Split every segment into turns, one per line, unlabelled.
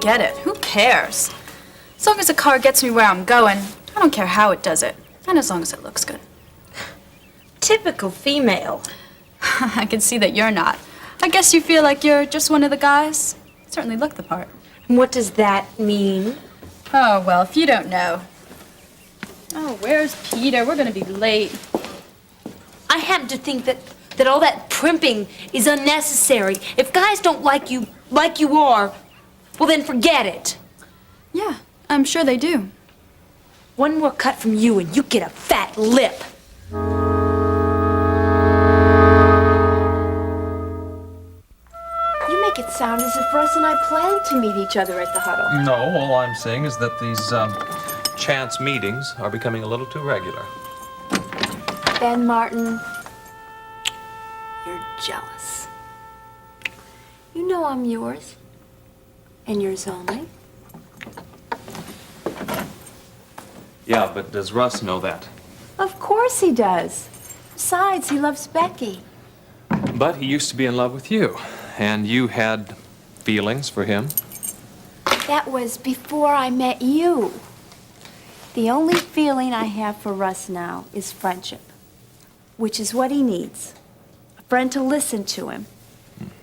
forget it. Who cares? As long as the car gets me where I'm going, I don't care how it does it. And as long as it looks good.
Typical female.
I can see that you're not. I guess you feel like you're just one of the guys. Certainly look the part.
What does that mean?
Oh, well, if you don't know. Oh, where's Peter? We're gonna be late.
I happen to think that all that primping is unnecessary. If guys don't like you are, well then forget it.
Yeah, I'm sure they do.
One more cut from you and you get a fat lip. You make it sound as if Russ and I planned to meet each other at the huddle.
No, all I'm saying is that these chance meetings are becoming a little too regular.
Ben Martin, you're jealous. You know I'm yours, and yours only.
Yeah, but does Russ know that?
Of course he does. Besides, he loves Becky.
But he used to be in love with you, and you had feelings for him.
That was before I met you. The only feeling I have for Russ now is friendship, which is what he needs. A friend to listen to him,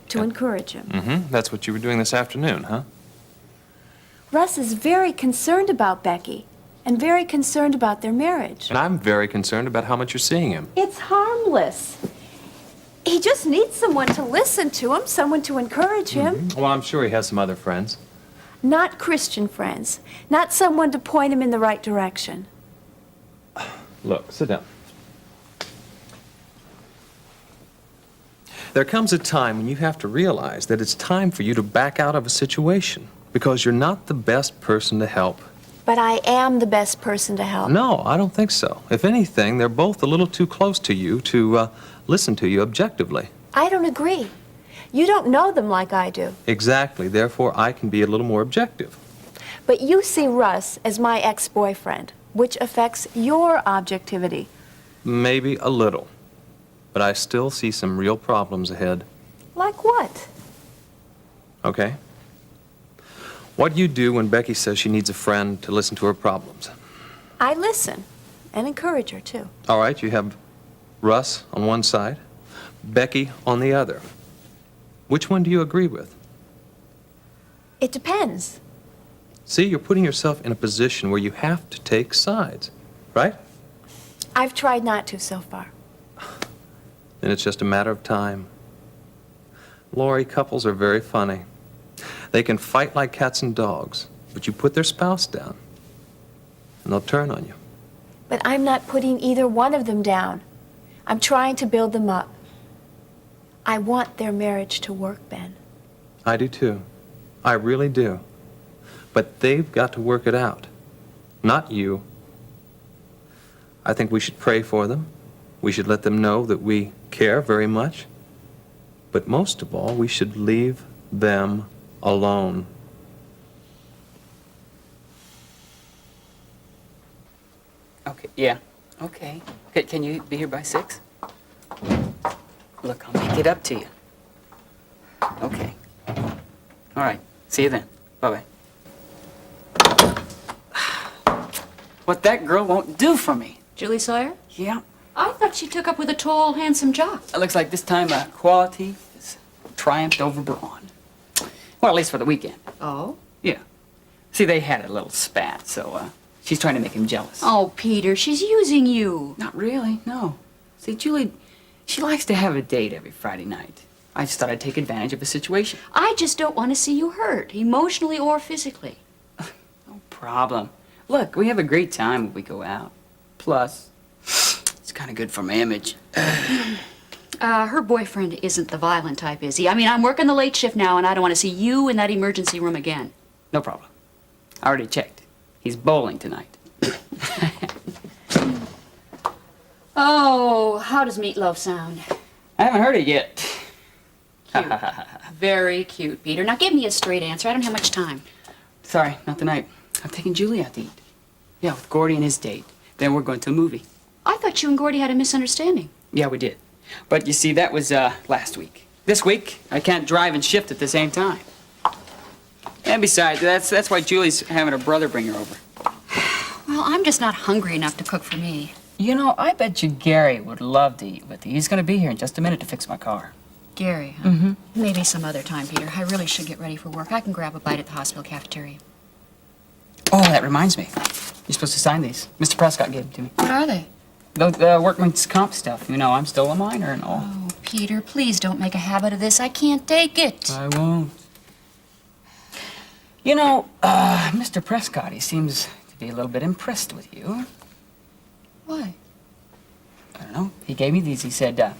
to encourage him.
Mm-hmm. That's what you were doing this afternoon, huh?
Russ is very concerned about Becky and very concerned about their marriage.
And I'm very concerned about how much you're seeing him.
It's harmless. He just needs someone to listen to him, someone to encourage him.
Mm-hmm. Well, I'm sure he has some other friends.
Not Christian friends. Not someone to point him in the right direction.
Look, sit down. There comes a time when you have to realize that it's time for you to back out of a situation because you're not the best person to help.
But I am the best person to help.
No, I don't think so. If anything, they're both a little too close to you to listen to you objectively.
I don't agree. You don't know them like I do.
Exactly. Therefore, I can be a little more objective.
But you see Russ as my ex-boyfriend, which affects your objectivity.
Maybe a little. But I still see some real problems ahead.
Like what?
Okay? What do you do when Becky says she needs a friend to listen to her problems?
I listen and encourage her, too.
All right, you have Russ on one side, Becky on the other. Which one do you agree with?
It depends.
See, you're putting yourself in a position where you have to take sides, right?
I've tried not to so far.
Then it's just a matter of time. Lori, couples are very funny. They can fight like cats and dogs, but you put their spouse down, and they'll turn on you.
But I'm not putting either one of them down. I'm trying to build them up. I want their marriage to work, Ben.
I do too. I really do. But they've got to work it out, not you. I think we should pray for them. We should let them know that we care very much. But most of all, we should leave them alone.
Okay, yeah, okay. Can you be here by 6? Look, I'll make it up to you. Okay. All right, see you then. Bye-bye. What that girl won't do for me.
Julie Sawyer?
Yeah.
I thought she took up with a tall, handsome jock.
It looks like this time quality has triumphed over brawn. Well, at least for the weekend.
Oh?
Yeah. See, they had a little spat, so she's trying to make him jealous.
Oh, Peter, she's using you.
Not really, no. See, Julie, she likes to have a date every Friday night. I just thought I'd take advantage of a situation.
I just don't want to see you hurt, emotionally or physically.
No problem. Look, we have a great time when we go out. Plus, it's kind of good for my image.
Her boyfriend isn't the violent type, is he? I mean, I'm working the late shift now, and I don't want to see you in that emergency room again.
No problem. I already checked. He's bowling tonight.
Oh, how does meatloaf sound?
I haven't heard it yet.
Cute. Very cute, Peter. Now give me a straight answer. I don't have much time.
Sorry, not tonight. I'm taking Julie out to eat. Yeah, with Gordy and his date. Then we're going to a movie.
I thought you and Gordy had a misunderstanding.
Yeah, we did. But you see, that was last week. This week, I can't drive and shift at the same time. Yeah, And besides, that's why Julie's having her brother bring her over.
Well, I'm just not hungry enough to cook for me.
You know, I bet you Gary would love to eat with you. He's gonna be here in just a minute to fix my car.
Gary, huh?
Mm-hmm.
Maybe some other time, Peter. I really should get ready for work. I can grab a bite at the hospital cafeteria.
Oh, that reminds me. You're supposed to sign these. Mr. Prescott gave them to me.
What are they?
The workman's comp stuff. You know, I'm still a minor and all.
Oh, Peter, please don't make a habit of this. I can't take it.
I won't. You know, Mr. Prescott, he seems to be a little bit impressed with you.
Why?
I don't know. He gave me these. He said,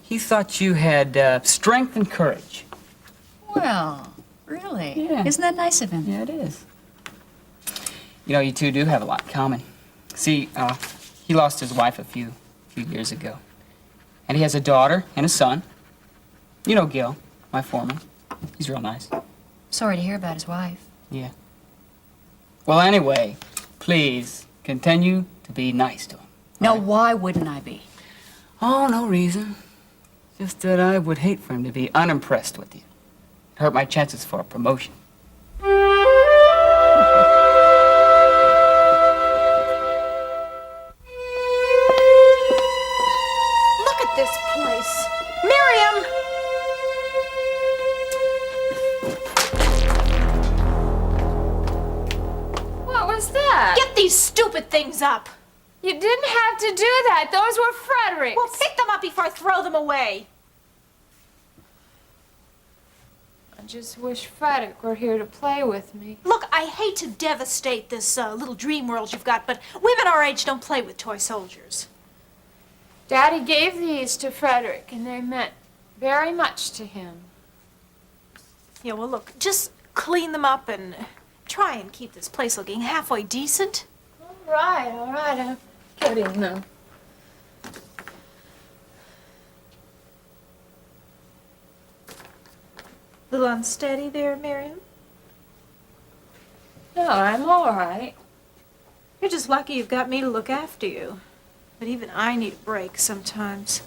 he thought you had strength and courage.
Well, really?
Yeah.
Isn't that nice of him?
Yeah, it is. You know, you two do have a lot in common. See, he lost his wife a few years ago. And he has a daughter and a son. You know Gil, my foreman. He's real nice.
Sorry to hear about his wife.
Yeah. Well, anyway, please continue to be nice to him.
Now, why wouldn't I be?
Oh, no reason. Just that I would hate for him to be unimpressed with you. Hurt my chances for a promotion.
Look at this place. Miriam!
What was that?
Get these stupid things up.
You didn't have to do that. Those were Frederick's.
Well, pick them up before I throw them away.
I just wish Frederick were here to play with me.
Look, I hate to devastate this little dream world you've got, but women our age don't play with toy soldiers.
Daddy gave these to Frederick, and they meant very much to him.
Yeah, well, look, just clean them up and try and keep this place looking halfway decent.
All right, I'm getting them.
A little unsteady there, Miriam.
No, I'm all right.
You're just lucky you've got me to look after you. But even I need a break sometimes.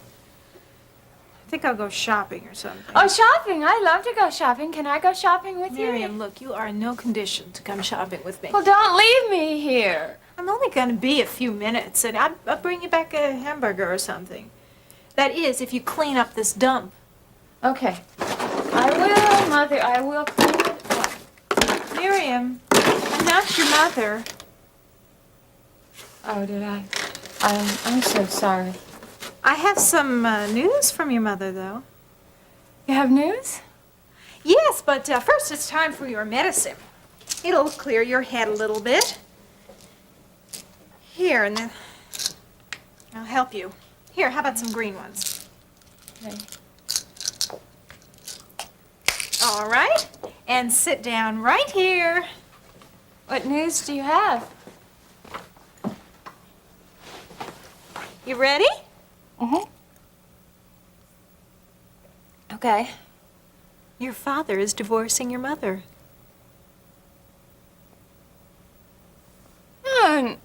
I think I'll go shopping or something.
Oh, shopping. I love to go shopping. Can I go shopping with you?
Miriam, look, you are in no condition to come shopping with me.
Well, don't leave me here.
I'm only going to be a few minutes, and I'll bring you back a hamburger or something. That is, if you clean up this dump.
Okay. I will, Mother. I will clean it up.
Miriam, I'm not your mother.
Oh, did I? I'm so sorry.
I have some news from your mother, though.
You have news?
Yes, but first it's time for your medicine. It'll clear your head a little bit. Here, and then I'll help you. Here, how about some green ones?
Okay.
All right, and sit down right here.
What news do you have?
You ready?
Mm-hmm.
Okay. Your father is divorcing your mother.
No,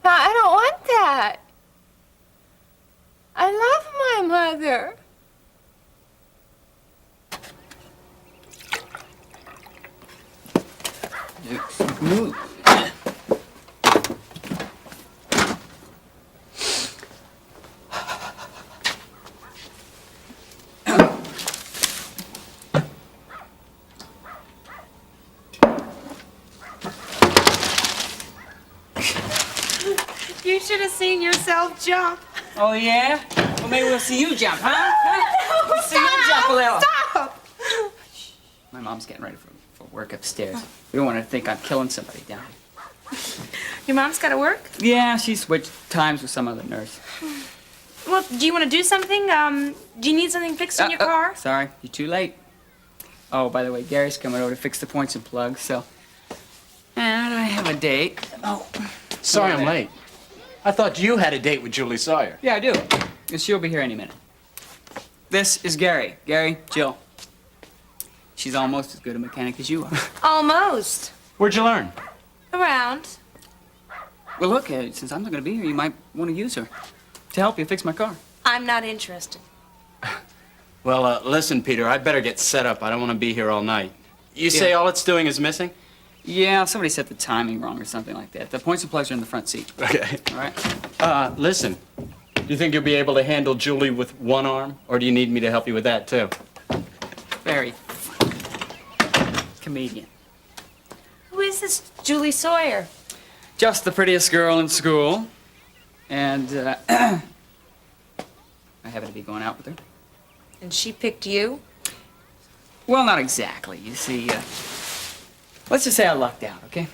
I don't want that. I love my mother.
Move.
You should have seen yourself jump.
Oh, yeah? Well, maybe we'll see you jump, huh? We'll see you jump a little.
Stop!
My mom's getting ready for work upstairs. We don't want her to think I'm killing somebody down here.
Your mom's got to work?
Yeah, she switched times with some other nurse.
Well, do you want to do something? Do you need something fixed in your car?
Sorry, you're too late. Oh, by the way, Gary's coming over to fix the points and plugs, so... And I have a date. Oh.
Sorry I'm late. I thought you had a date with Julie Sawyer.
Yeah, I do. And she'll be here any minute. This is Gary. Gary, Jill. She's almost as good a mechanic as you are.
Almost.
Where'd you learn?
Around.
Well, look, since I'm not going to be here, you might want to use her to help you fix my car.
I'm not interested.
Well, listen, Peter, I better get set up. I don't want to be here all night. You say
Yeah.
all it's doing is missing?
Yeah, somebody set the timing wrong or something like that. The points of pleasure in the front seat.
Okay.
All right?
Listen, do you think you'll be able to handle Julie with one arm, or do you need me to help you with that, too?
Very funny. Comedian.
Who is this Julie Sawyer?
Just the prettiest girl in school. And, I happen to be going out with her.
And she picked you?
Well, not exactly. You see, let's just say I lucked out, okay?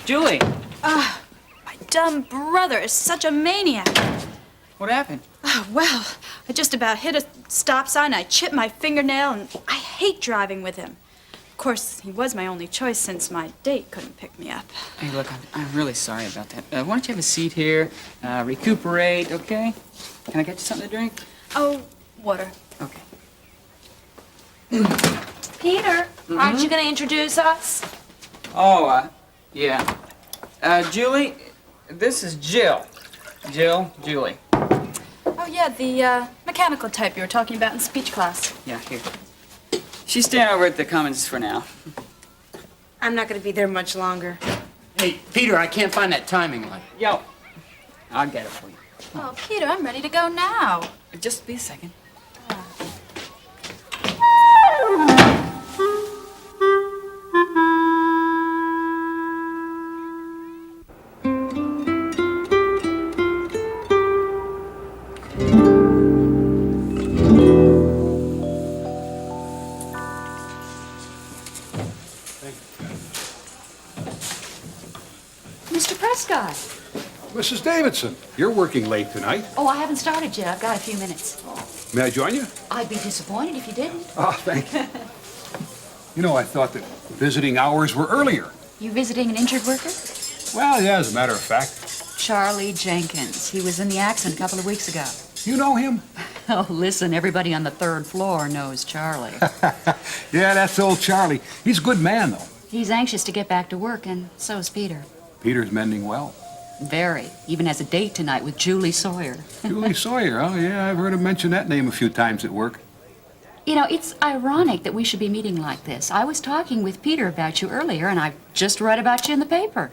Julie,
My dumb brother is such a maniac.
what happened?
Oh, well, I just about hit a stop sign, I chipped my fingernail, and I hate driving with him. Of course, he was my only choice since my date couldn't pick me up.
Hey, look, I'm really sorry about that. Why don't you have a seat here, recuperate, okay? Can I get you something to drink?
Oh, water.
Okay.
Peter, aren't you going to introduce us?
Oh, yeah. Julie, this is Jill. Julie.
Oh, yeah, the mechanical type you were talking about in speech class.
Yeah, here. She's staying over at the Commons for now.
I'm not going to be there much longer.
Hey, Peter, I can't find that timing light.
Yo, I'll get it for you.
Oh, Peter, I'm ready to go now.
Just be a second.
Mr. Prescott.
Mrs. Davidson, you're working late tonight.
Oh, I haven't started yet. I've got a few minutes.
May I join you?
I'd be disappointed if you didn't.
Oh, thank you. You know, I thought that visiting hours were earlier.
You visiting an injured worker?
Well, yeah, as a matter of fact.
Charlie Jenkins. He was in the accident a couple of weeks ago.
You know him?
Oh, listen, everybody on the third floor knows Charlie.
Yeah, that's old Charlie. He's a good man, though.
He's anxious to get back to work, and so's Peter.
Peter's mending well.
Very. Even has a date tonight with Julie Sawyer.
Julie Sawyer, oh, yeah, I've heard him mention that name a few times at work.
You know, it's ironic that we should be meeting like this. I was talking with Peter about you earlier, and I just read about you in the paper.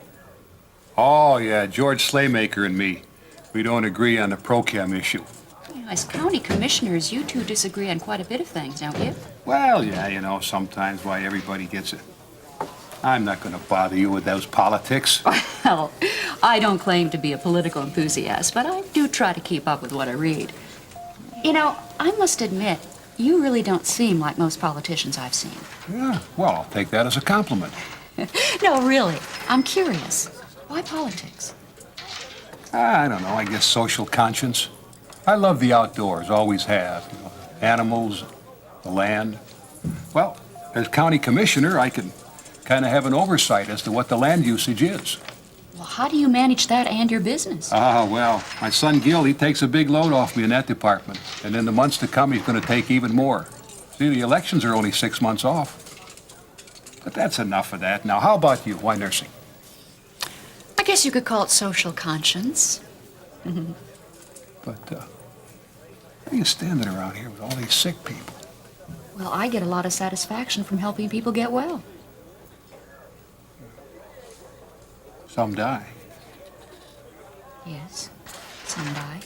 Oh, yeah, George Slaymaker and me. We don't agree on the pro-chem issue.
You know, as county commissioners, you two disagree on quite a bit of things, don't you?
Well, yeah, you know, sometimes why everybody gets it. I'm not going to bother you with those politics.
Well, I don't claim to be a political enthusiast, but I do try to keep up with what I read. You know, I must admit, you really don't seem like most politicians I've seen.
Yeah, well, I'll take that as a compliment.
No, really. I'm curious. Why politics?
I don't know, I guess social conscience. I love the outdoors, always have. You know, animals, the land. Well, as county commissioner, I can kind of have an oversight as to what the land usage is.
Well, how do you manage that and your business?
Ah, well, my son Gil, he takes a big load off me in that department. And in the months to come, he's going to take even more. See, the elections are only 6 months off. But that's enough of that. Now, how about you? Why nursing?
I guess you could call it social conscience.
But, why are you standing around here with all these sick people?
Well, I get a lot of satisfaction from helping people get well.
Some die.
Yes, some die.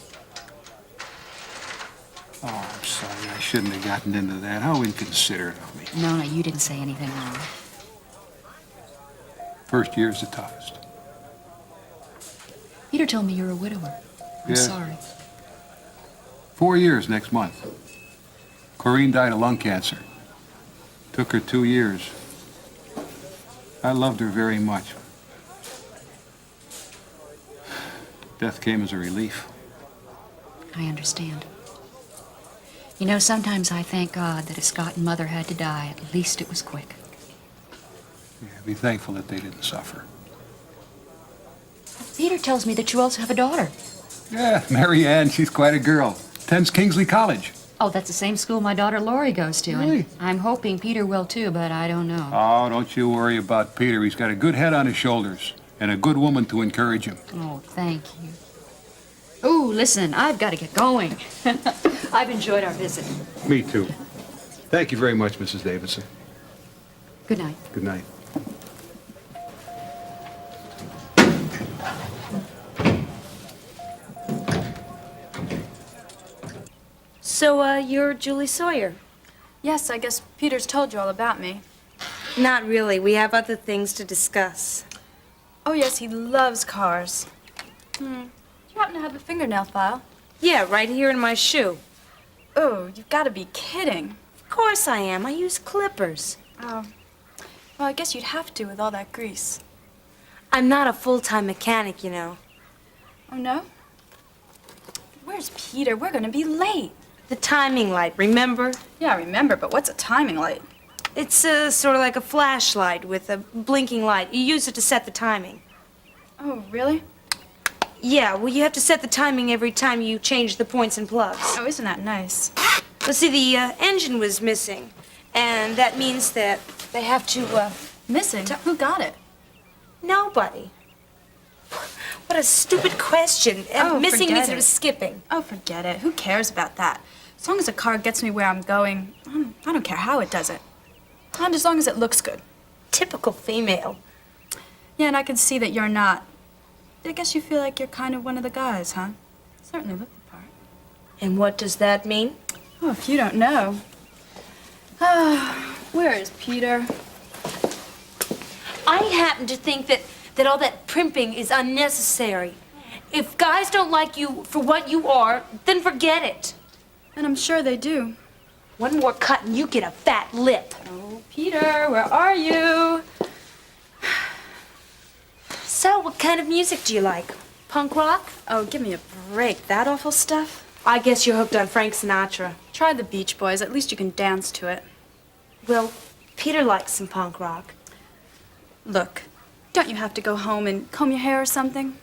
Oh, I'm sorry. I shouldn't have gotten into that. How inconsiderate of me.
No, you didn't say anything wrong.
First year's the toughest.
Peter told me you're a widower. I'm
Yeah.
sorry.
4 years next month. Corrine died of lung cancer. Took her 2 years. I loved her very much. Death came as a relief.
I understand. You know, sometimes I thank God that if Scott and Mother had to die, at least it was quick.
Yeah, be thankful that they didn't suffer.
Peter tells me that you also have a daughter.
Yeah, Mary Ann, she's quite a girl. Attends Kingsley College.
Oh, that's the same school my daughter Lori goes to.
Really?
And I'm hoping Peter will too, but I don't know.
Oh, don't you worry about Peter. He's got a good head on his shoulders and a good woman to encourage him.
Oh, thank you. Oh, listen, I've got to get going. I've enjoyed our visit.
Me too. Thank you very much, Mrs. Davidson.
Good night.
Good night.
So, you're Julie Sawyer?
Yes, I guess Peter's told you all about me.
Not really. We have other things to discuss.
Oh, yes, he loves cars. Do you happen to have a fingernail file?
Yeah, right here in my shoe.
Oh, you've got to be kidding.
Of course I am. I use clippers.
Oh. Well, I guess you'd have to with all that grease.
I'm not a full-time mechanic, you know.
Oh, no? Where's Peter? We're gonna be late.
The timing light, remember?
Yeah, I remember, but what's a timing light?
It's sort of like a flashlight with a blinking light. You use it to set the timing.
Oh, really?
Yeah, well, you have to set the timing every time you change the points and plugs.
Oh, isn't that nice?
Well, see, the engine was missing, and that means that they have to,
Missing? Who got it?
nobody. What a stupid question.
Oh,
Missing
forget
means it
it.
was skipping.
Oh, forget it. Who cares about that? As long as a car gets me where I'm going, I don't care how it does it. And as long as it looks good.
Typical female.
Yeah, and I can see that you're not. I guess you feel like you're kind of one of the guys, huh? Certainly look the part.
And what does that mean?
Oh, if you don't know. Where is Peter?
I happen to think that all that primping is unnecessary. If guys don't like you for what you are, then forget it.
And I'm sure they do.
One more cut and you get a fat lip.
Oh, Peter, where are you?
So, what kind of music do you like? Punk rock?
Oh, give me a break. That awful stuff?
I guess you're hooked on Frank Sinatra.
Try the Beach Boys. At least you can dance to it.
Well, Peter likes some punk rock.
Look, don't you have to go home and comb your hair or something?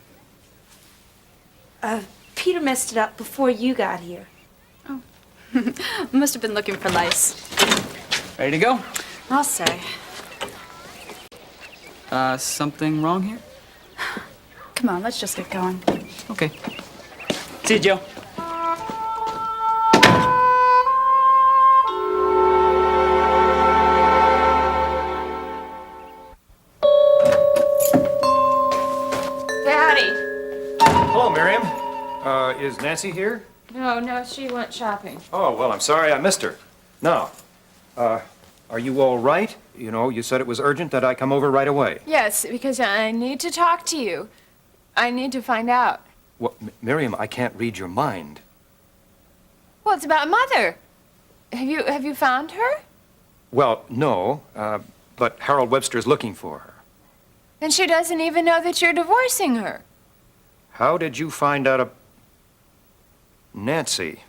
Peter messed it up before you got here.
Must have been looking for lice.
Ready to go?
I'll say.
Something wrong here?
Come on, let's just get going.
Okay. See you, Joe.
Daddy.
Hello, Miriam. Is Nancy here?
No, she went shopping.
Oh, well, I'm sorry I missed her. Now, are you all right? You know, you said it was urgent that I come over right away.
Yes, because I need to talk to you. I need to find out.
Well, Miriam, I can't read your mind.
Well, it's about Mother. Have you found her?
Well, no, but Harold Webster's looking for her.
And she doesn't even know that you're divorcing her.
How did you find out Nancy?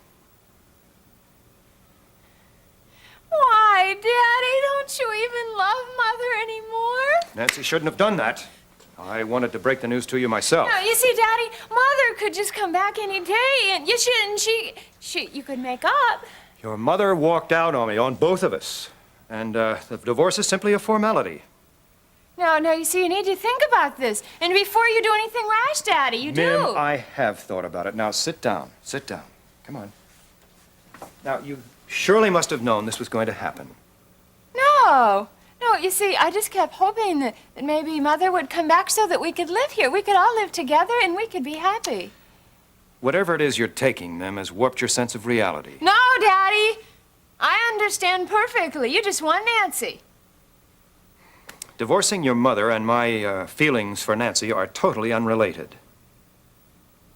Why, Daddy? Don't you even love Mother anymore?
Nancy shouldn't have done that. I wanted to break the news to you myself.
No, you see, Daddy, Mother could just come back any day, and you shouldn't. You could make up.
Your mother walked out on me, on both of us. And the divorce is simply a formality.
No, you see, you need to think about this. And before you do anything rash, Daddy, you
Mim,
do.
I have thought about it. Now, sit down. Sit down. Come on. Now, you surely must have known this was going to happen.
No, you see, I just kept hoping that maybe Mother would come back so that we could live here. We could all live together and we could be happy.
Whatever it is you're taking, Mim, has warped your sense of reality.
No, Daddy. I understand perfectly. You just want Nancy.
Divorcing your mother and my feelings for Nancy are totally unrelated.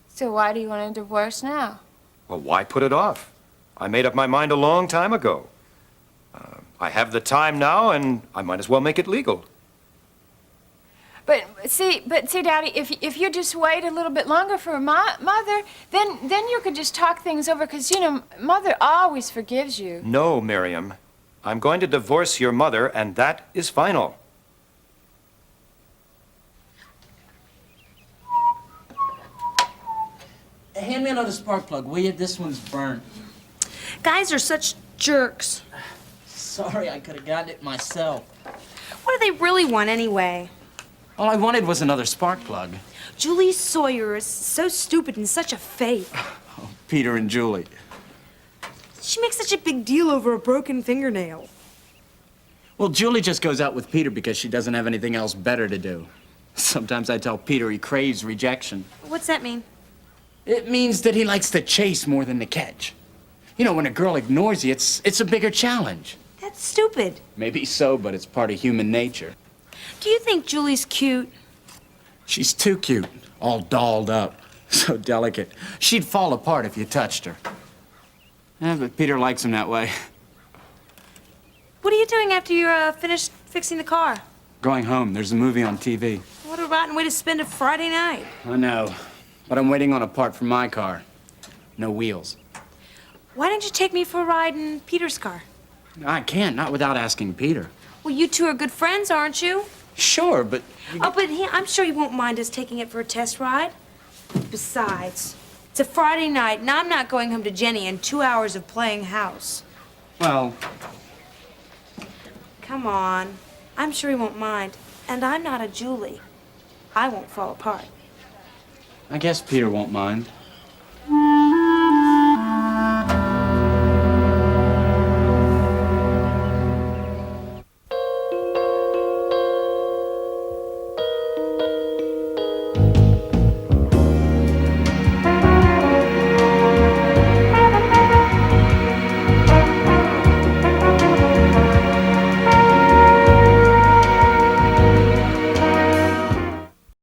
So why do you want a divorce now?
Well, why put it off? I made up my mind a long time ago. I have the time now, and I might as well make it legal.
But see, Daddy, if you just wait a little bit longer for Mother, then you could just talk things over, because, you know, Mother always forgives you.
No, Miriam. I'm going to divorce your mother, and that is final.
Hand me another spark plug, will you? This one's burnt.
Guys are such jerks.
Sorry, I could have gotten it myself.
What do they really want anyway?
All I wanted was another spark plug.
Julie Sawyer is so stupid and such a fake.
Peter and Julie.
She makes such a big deal over a broken fingernail.
Well, Julie just goes out with Peter because she doesn't have anything else better to do. Sometimes I tell Peter he craves rejection.
What's that mean?
It means that he likes to chase more than to catch. You know, when a girl ignores you, it's a bigger challenge.
That's stupid.
Maybe so, but it's part of human nature.
Do you think Julie's cute?
She's too cute, all dolled up, so delicate. She'd fall apart if you touched her. Yeah, but Peter likes him that way.
What are you doing after you're finished fixing the car?
Going home, there's a movie on TV.
What a rotten way to spend a Friday night.
I know, but I'm waiting on a part for my car. No wheels.
Why don't you take me for a ride in Peter's car?
I can't, not without asking Peter.
Well, you two are good friends, aren't you?
Sure, but...
Oh, but I'm sure he won't mind us taking it for a test ride. Besides, it's a Friday night, and I'm not going home to Jenny in 2 hours of playing house.
Well,
Come on. I'm sure he won't mind. And I'm not a Julie. I won't fall apart.
I guess Peter won't mind.